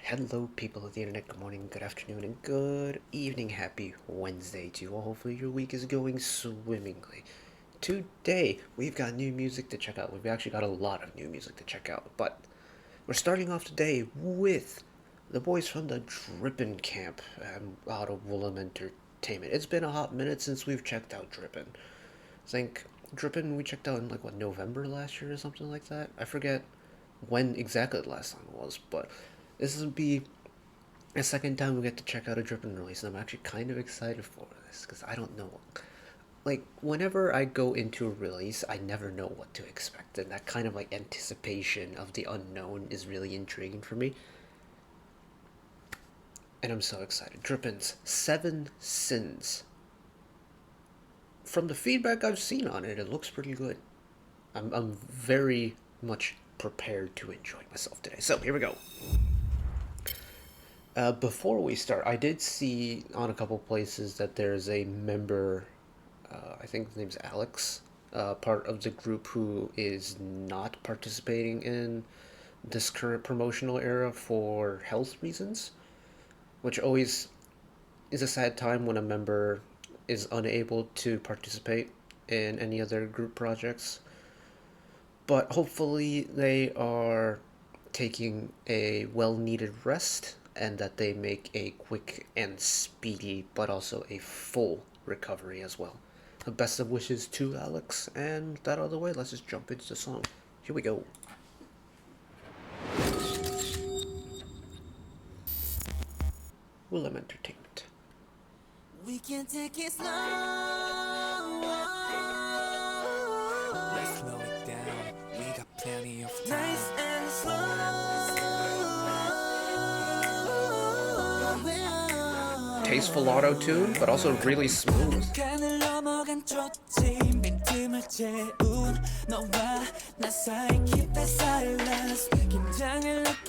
Hello, people of the internet. Good morning, good afternoon, and good evening. Happy Wednesday to you all. Hopefully, your week is going swimmingly. Today, we've got new music to check out. We've actually got a lot of new music to check out, but we're starting off today with the boys from the DRIPPIN camp out of Woolham Entertainment. It's been a hot minute since we've checked out DRIPPIN. I think DRIPPIN we checked out in November last year or something like that. I forget when exactly the last time was, but this will be a second time we get to check out a DRIPPIN release, and I'm actually kind of excited for this because I don't know. Whenever I go into a release, I never know what to expect, and that kind of anticipation of the unknown is really intriguing for me. And I'm so excited. DRIPPIN's Seven Sins. From the feedback I've seen on it, it looks pretty good. I'm very much prepared to enjoy myself today. So here we go. Before we start, I did see on a couple places that there's a member, I think his name's Alex, part of the group who is not participating in this current promotional era for health reasons, which always is a sad time when a member is unable to participate in any other group projects. But hopefully they are taking a well-needed rest and that they make a quick and speedy but also a full recovery as well. The best of wishes to Alex, and that out of the way, let's just jump into the song. Here we go. Woolham Entertainment. We can take it slow. Let's slow it down. We got plenty of time. Nice and slow. Tasteful auto tune, but also really smooth.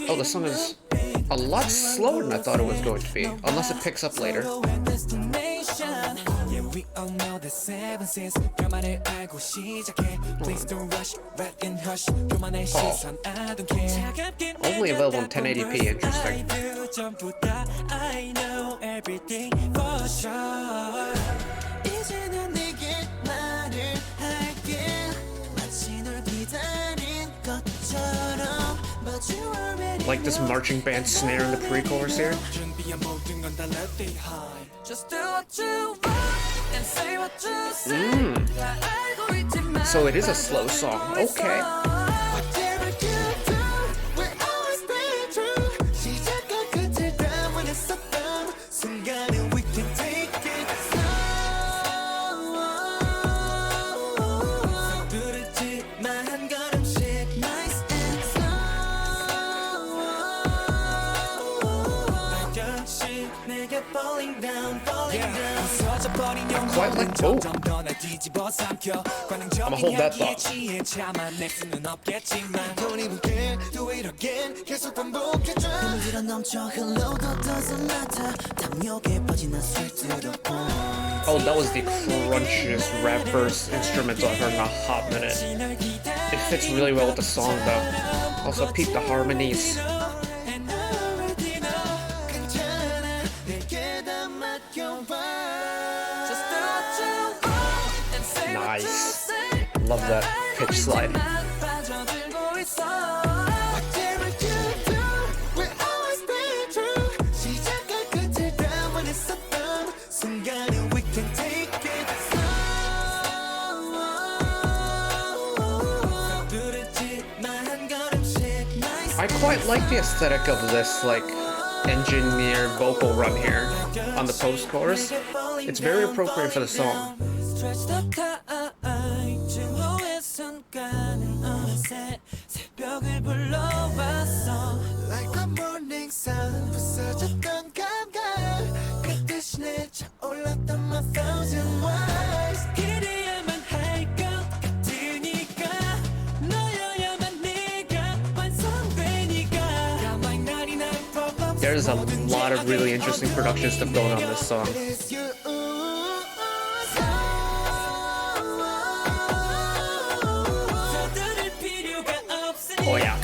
Oh, the song is a lot slower than I thought it was going to be, unless it picks up later. Only available in 1080p, interesting. Like this marching band snare in the pre-chorus here. So it is a slow song. Okay. Quite like both. I'm gonna hold that thought. Oh, that was the crunchiest rap verse instrumental I've heard in a hot minute. It fits really well with the song though. Also peep the harmonies. Nice. Love that pitch slide. I quite like the aesthetic of this, engineered vocal run here on the post-chorus. It's very appropriate for the song. There's a lot of really interesting production stuff going on in this song. Oh yeah.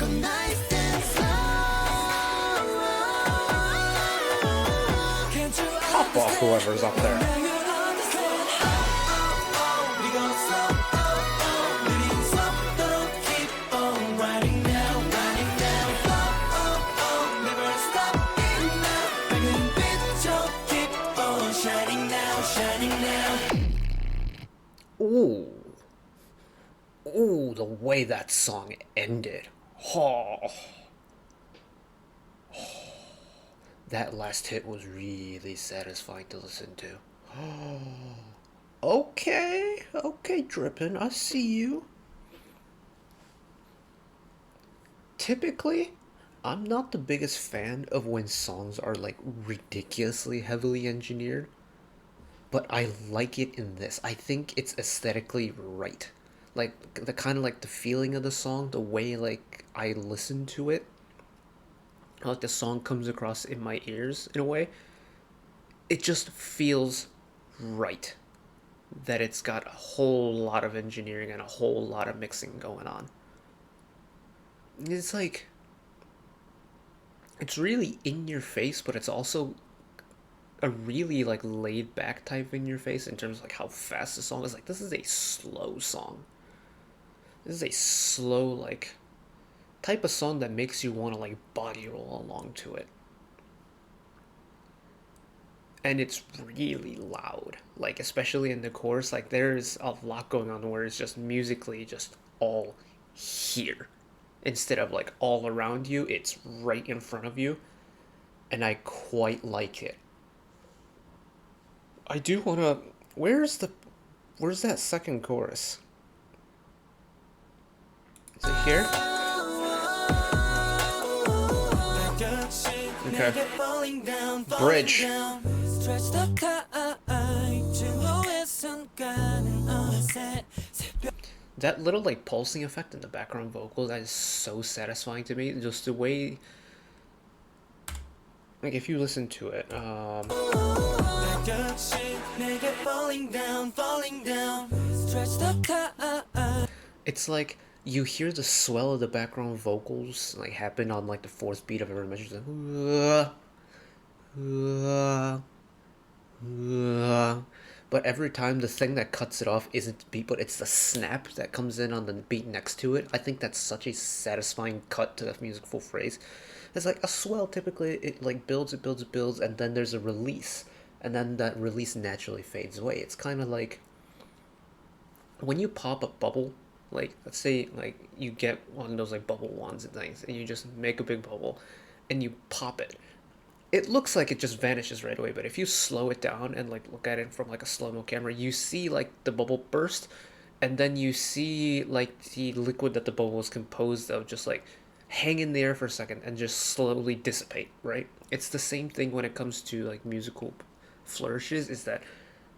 Well, whoever's up there. Ooh. Ooh, the way that song ended. Oh. That last hit was really satisfying to listen to. Okay, okay, Drippin, I see you. Typically, I'm not the biggest fan of when songs are like ridiculously heavily engineered, but I like it in this. I think it's aesthetically right. Like the kind of like the feeling of the song, the way like I listen to it, how like the song comes across in my ears in a way, it just feels right. That it's got a whole lot of engineering and a whole lot of mixing going on. It's like it's really in your face, but it's also a really like laid back type in your face in terms of like how fast the song is. Like this is a slow song. This is a slow like type of song that makes you want to like body roll along to it. And it's really loud, like especially in the chorus, like there's a lot going on where it's just musically just all here instead of like all around you, it's right in front of you, and I quite like it. I do want to where's that second chorus? Is it here? Okay. Bridge. That little like pulsing effect in the background vocals, that is so satisfying to me. Just the way, like if you listen to it, it's like you hear the swell of the background vocals like happen on like the fourth beat of every measure. But every time the thing that cuts it off isn't the beat, but it's the snap that comes in on the beat next to it. I think that's such a satisfying cut to the musical phrase. It's like a swell typically it like builds, it builds, it builds, and then there's a release. And then that release naturally fades away. It's kind of like when you pop a bubble, like let's say like you get one of those like bubble wands and things, and you just make a big bubble and you pop it, it looks like it just vanishes right away, but if you slow it down and like look at it from like a slow-mo camera, you see like the bubble burst, and then you see like the liquid that the bubble is composed of just like hang in the air for a second and just slowly dissipate, right? It's the same thing when it comes to like musical flourishes, is that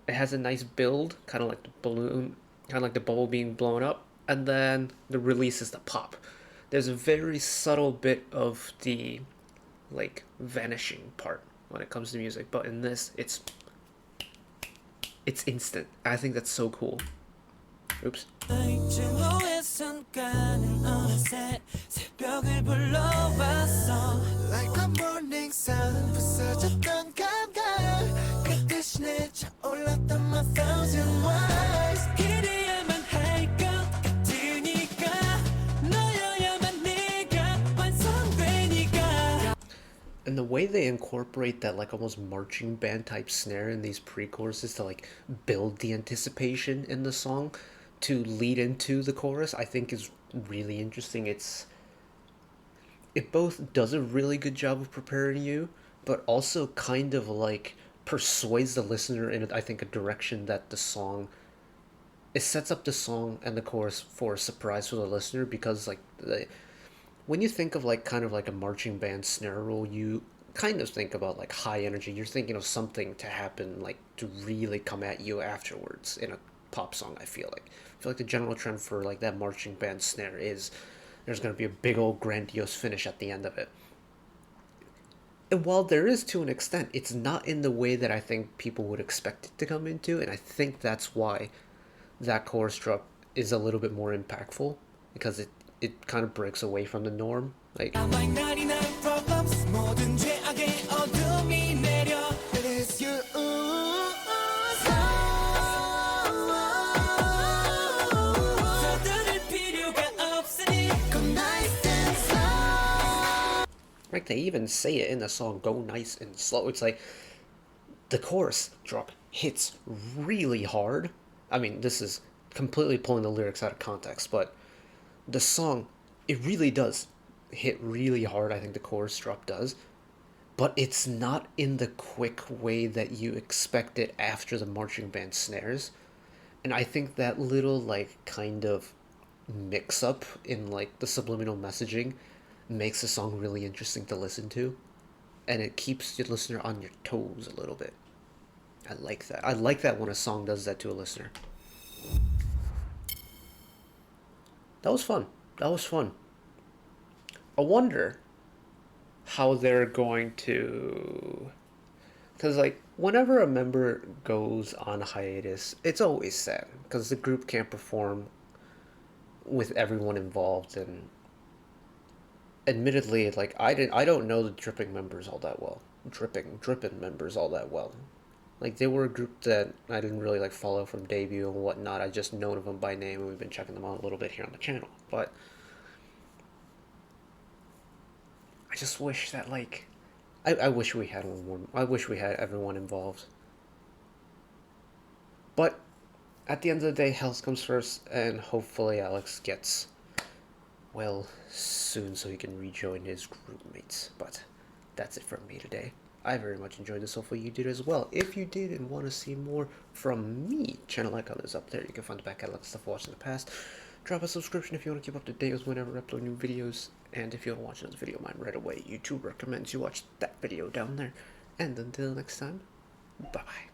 it has a nice build, kind of like the balloon, kind of like the bubble being blown up, and then the release is the pop. There's a very subtle bit of the like vanishing part when it comes to music, but in this it's instant. I think that's so cool. Oops. And the way they incorporate that like almost marching band type snare in these pre-choruses to like build the anticipation in the song to lead into the chorus, I think is really interesting. It both does a really good job of preparing you, but also kind of like persuades the listener in I think a direction that the song, it sets up the song and the chorus for a surprise for the listener, because like when you think of like kind of like a marching band snare roll, you kind of think about like high energy. You're thinking of something to happen, like to really come at you afterwards in a pop song. I feel like the general trend for like that marching band snare is there's going to be a big old grandiose finish at the end of it. And while there is to an extent, it's not in the way that I think people would expect it to come into, and I think that's why that chorus drop is a little bit more impactful, because it kind of breaks away from the norm. Like Like, they even say it in the song, go nice and slow. It's like the chorus drop hits really hard. I mean, this is completely pulling the lyrics out of context, but the song, it really does hit really hard. I think the chorus drop does, but it's not in the quick way that you expect it after the marching band snares. And I think that little, like, kind of mix up in, like, the subliminal messaging makes the song really interesting to listen to, and it keeps your listener on your toes a little bit. I like that. I like that when a song does that to a listener. That was fun. That was fun. I wonder how they're going to. Because, like, whenever a member goes on hiatus, it's always sad because the group can't perform with everyone involved. And admittedly, like, I don't know the dripping members all that well. Drippin members all that well. Like, they were a group that I didn't really, like, follow from debut and whatnot. I just known of them by name, and we've been checking them out a little bit here on the channel. But I just wish that, like, I wish we had one more. I wish we had everyone involved. But at the end of the day, health comes first, and hopefully Alex gets well soon so he can rejoin his group mates. But that's it from me today. I very much enjoyed this. Hopefully you did as well. If you did and want to see more from me, channel icon is up there. You can find the back catalog stuff watched in the past. Drop a subscription if you want to keep up to date with whenever I upload new videos. And if you want to watch another video of mine right away, YouTube recommends you watch that video down there. And until next time, bye-bye.